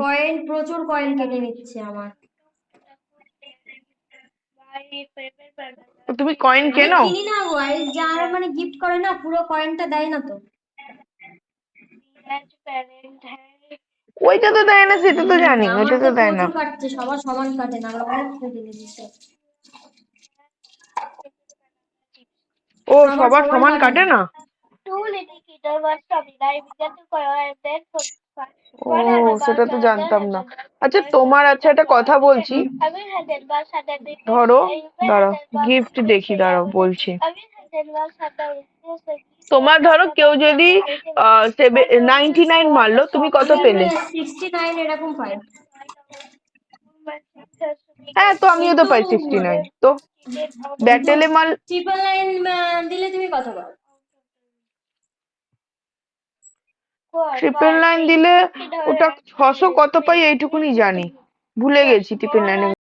Coin, প্রচুর coin কেটে নিচ্ছে আমার। তুমি কয়েন আমি কেনো? কিনি না গো, এই যারা মানে গিফট করে না পুরো কয়েনটা দেয় না তো। ওইটা তো দেয় না, সেটা তো জানি, আমার ওইটা তো তো দেয় না। প্রচুর কাটছে, সবার সমান কাটে না, আমার অনেক কেটে নিচ্ছে। ও, সবার সবার সমান সমান কাটে কাটে না। না? ও, সেটা তো জানতাম না। আচ্ছা, তোমার, আচ্ছা একটা কথা বলছি। ধরো, দাঁড়াও, গিফট দেখি, দাঁড়াও বলছি। তোমার ধরো কেউ যদি 99 মারলো, তুমি কত আমি পেলে? 69 এরকম পাই। হ্যাঁ, তো আমিও তো কিন্তু পাই 69 তো। কিন্তু ব্যাটেলে মাল 999 দিলে তুমি কত পাও? 999 দিলে ওটা 600 কত পাই এইটুকুনি জানি, ভুলে গেছি 999